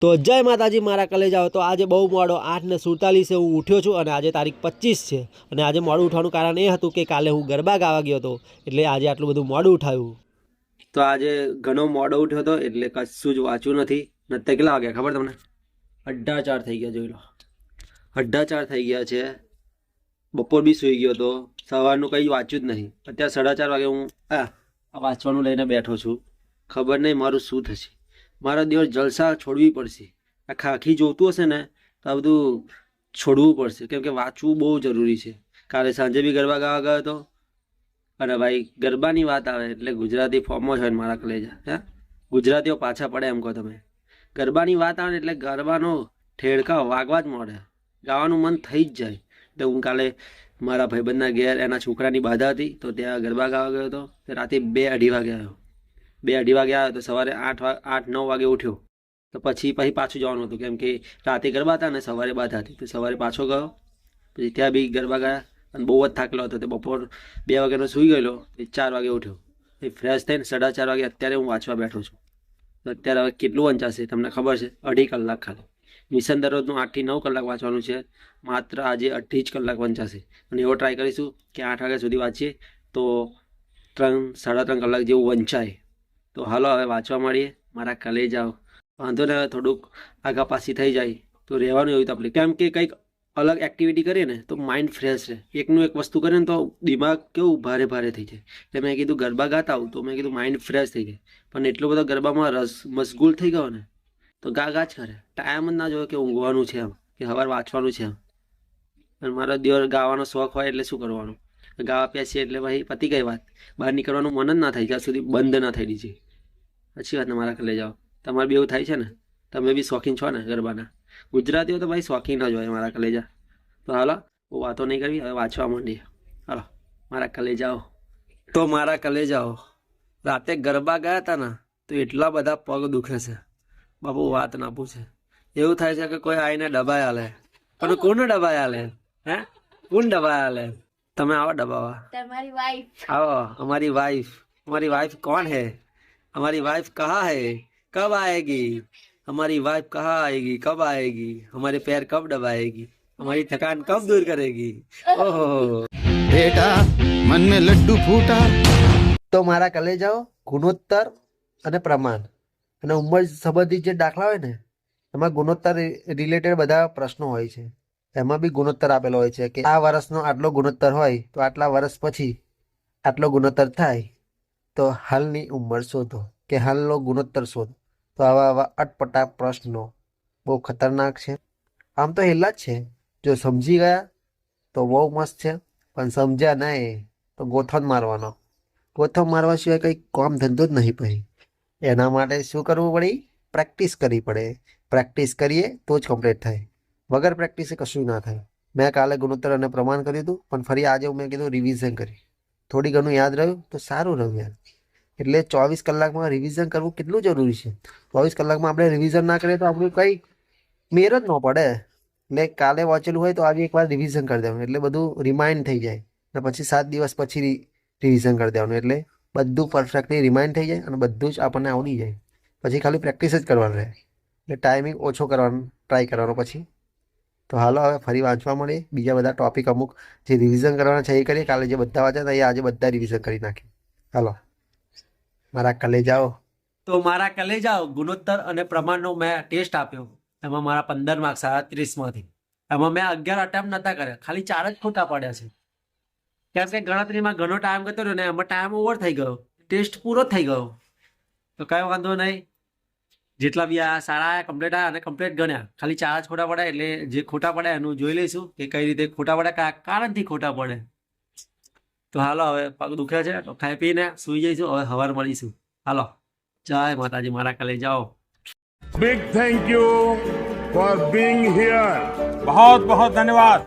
તો જય માતાજી મારા કલેજાઓ। તો આજે બહુ મોડો 8:47 હું ઉઠ્યો છું અને આજે તારીખ 25 છે અને આજે મોડું ઉઠવાનું કારણ એ હતું કે કાલે હું ગરબા ગાવા ગયો હતો એટલે આજે આટલું બધું મોડું ઉઠાયું। તો આજે ઘણો મોડો ઉઠ્યો હતો એટલે કશું જ વાંચ્યું નથી। નતે કેટલા વાગ્યા ખબર તમને? 4:30 થઈ ગયા, જોઈ લો 4:30 થઈ ગયા છે। બપોર બી સૂઈ ગયો હતો, સવારનું કંઈ વાંચ્યું જ નહીં। અત્યારે 4:30 વાગે હું વાંચવાનું લઈને બેઠો છું। ખબર નહીં મારું શું થશે। મારા દિવસ જલસા છોડવી પડશે। આ ખાખી જોતું હશે ને તો આ બધું છોડવું પડશે, કેમ કે વાંચવું બહુ જરૂરી છે। કાલે સાંજે બી ગરબા ગાવા ગયો હતો અને ભાઈ ગરબાની વાત આવે એટલે ગુજરાતી ફોર્મમાં જ હોય મારા કલેજા। હે ગુજરાતીઓ પાછા પડે એમ કહો તમે। ગરબાની વાત આવે ને એટલે ગરબાનો ઠેડકા વાગવા જ મળે, ગાવાનું મન થઈ જ જાય। તો હું કાલે મારા ભાઈબંધના ઘેર એના છોકરાની બાધા હતી તો ત્યાં ગરબા ગાવા ગયો હતો। રાતે 2-2:30 વાગે આવ્યો। 2-2:30 વાગે આવ્યો તો સવારે 8-9 વાગે ઉઠ્યો। તો પછી પાછું જવાનું હતું, કેમ કે રાતે ગરબા હતા ને સવારે બાધા હતી, તો સવારે પાછો ગયો। પછી ત્યાં બી ગરબા ગયા અને બહુ જ થાકેલો હતો, તો બપોર 2 વાગ્યાનો સૂઈ ગયેલો। 4 વાગે ઉઠ્યો, એ ફ્રેશ થઈને 4:30 વાગે અત્યારે હું વાંચવા બેઠો છું। તો અત્યારે હવે કેટલું વંચાશે તમને ખબર છે? 2.5 કલાક ખાલી। મિશન દરરોજનું 8 થી 9 કલાક વાંચવાનું છે, માત્ર આજે 2.5 જ કલાક વંચાશે। અને એવો ટ્રાય કરીશું કે 8 વાગ્યા સુધી વાંચીએ તો 3-3.5 કલાક જેવું વંચાય। તો હાલો હવે વાંચવા મળીએ મારા કલેજાઓ। વાંધો ને થોડુંક આગા પાછી થઈ જાય તો રહેવાનું એવી તકલીફ, કેમ કે કંઈક અલગ એક્ટિવિટી કરીએ ને તો માઇન્ડ ફ્રેશ રહે। એકનું એક વસ્તુ કરીએ ને તો દિમાગ કેવું ભારે ભારે થઈ જાય। એટલે મેં કીધું ગરબા ગાતા આવું તો મેં કીધું માઇન્ડ ફ્રેશ થઈ જાય, પણ એટલો બધો ગરબામાં મશગુલ થઈ ગયો ને તો ગા જ કરે, ટાઈમ જ ના જોયો કે ઊંઘવાનું છે એમ, કે સવાર વાંચવાનું છે એમ। અને મારો દિવસ ગાવાનો શોખ હોય એટલે શું કરવાનું, ગાવા પેસીએ એટલે ભાઈ પતી ગઈ વાત। બહાર નીકળવાનું મન જ ના થાય જ્યાં સુધી બંધ ના થઈ દીધી। अच्छी बात ने मारा कर ले जाओ। તમારે બી એવું થાય છે ને? તમે બી શોખીન છો ને ગરબાના? ગુજરાતીઓ તો ભાઈ શોખીન જ હોય મારા કલેજા। તો હાલો બહુ વાતો નહીં કરવી, હવે વાંચવા માંડીએ। હાલો મારા કલેજાઓ। તો મારા કલેજાઓ, રાતે ગરબા ગયા હતા ને તો એટલા બધા પગ દુખે છે બાપુ, વાત ના પૂછે। એવું થાય છે કે કોઈ આવીને દબાઈ આલે, પણ કોને દબાઈ આલે? હે કોણ દબાઈ આલે? તમે આવો દબાવા। તમારી વાइफ आओ हमारी वाइफ। हमारी वाइफ कौन है? हमारी वाइफ कहाँ है? कब आएगी? हमारी वाइफ कहाँ आएगी? कब आएगी? हमारे पैर कब दबाएगी? हमारी थकान कब दूर करेगी? ओहो बेटा मन में लड्डू फूटा। તો મારા કલેજાઓ, ગુણોત્તર અને પ્રમાણ અને ઉંમર સંબંધિત જે દાખલા હોય ને એમાં ગુણોત્તર રિલેટેડ બધા પ્રશ્નો હોય છે। એમાં બી ગુણોત્તર આપેલો હોય છે કે આ વર્ષનો આટલો ગુણોત્તર હોય તો આટલા વર્ષ પછી આટલો ગુણોત્તર થાય, તો હાલની ઉંમર શોધો કે હાલનો ગુણોત્તર શોધો। તો આવા અટપટા પ્રશ્નો બહુ ખતરનાક છે। આમ તો હેલા જ છે, જો સમજી ગયા તો બહુ મસ્ત છે, પણ સમજ્યા નહીં તો ગોથણ મારવાનો। ગોથણ મારવા સિવાય કંઈ કામ ધંધો જ નહીં પછી। એના માટે શું કરવું પડે? પ્રેક્ટિસ કરવી પડે। પ્રેક્ટિસ કરીએ તો જ કમ્પ્લીટ થાય, વગર પ્રેક્ટિસે કશું ના થાય। મેં કાલે ગુણોત્તર અને પ્રમાણ કર્યું હતું, પણ ફરી આજે મેં કીધું રિવિઝન કરી, થોડી ઘણું યાદ રહ્યું તો સારું રહ્યું યાર। એટલે 24 કલાકમાં રિવિઝન કરવું કેટલું જરૂરી છે। 24 કલાકમાં આપણે રિવિઝન ના કરીએ તો આપણું કંઈ મેર જ ન પડે। એટલે કાલે વાંચેલું હોય તો આજે એકવાર રિવિઝન કરી દેવાનું, એટલે બધું રિમાઇન્ડ થઈ જાય અને પછી 7 દિવસ પછી રિવિઝન કરી દેવાનું, એટલે બધું પરફેક્ટલી રિમાઇન્ડ થઈ જાય અને બધું જ આપણને આવડી જાય। પછી ખાલી પ્રેક્ટિસ જ કરવાનું રહે, એટલે ટાઈમિંગ ઓછો કરવાનો ટ્રાય કરવાનો પછી। તો હાલો હવે ફરી વાંચવા મળીએ। બીજા બધા ટોપિક અમુક જે રિવિઝન કરવાના છે એ કરીએ। કાલે જે બધા વાંચ્યા હતા એ આજે બધા રિવિઝન કરી નાખીએ। હાલો મારા કલેજાઓ। તો મારા કલેજાઓ, ગુણોત્તર અને પ્રમાણનો મેં ટેસ્ટ આપ્યો, એમાં મારા 15 માર્ક્સ 30માંથી એમાં મેં 11 અટેમ્પ્ટ નહોતા કર્યા, ખાલી 4 જ ખોટા પડ્યા છે। કેમ કે ગણતરીમાં ઘણો ટાઈમ ગયો રહ્યો ને એમાં ટાઈમ ઓવર થઈ ગયો, ટેસ્ટ પૂરો થઈ ગયો। તો કાંઈ વાંધો નહીં, જેટલા બી આ સારા આવ્યા કમ્પ્લીટ આવ્યા અને કમ્પ્લીટ ગણ્યા, ખાલી 4 જ ખોટા પડ્યા। એટલે જે ખોટા પડ્યા એનું જોઈ લઈશું કે કઈ રીતે ખોટા પડ્યા, કયા કારણથી ખોટા પડે। તો હાલો હવે પગ દુખે છે તો ખાઈ પીને સુઈ જઈશું, હવે સવાર મળીશું। હાલો જય માતાજી મારા કલેજાઓ। Big thank you for being here. बहुत बहुत धन्यवाद।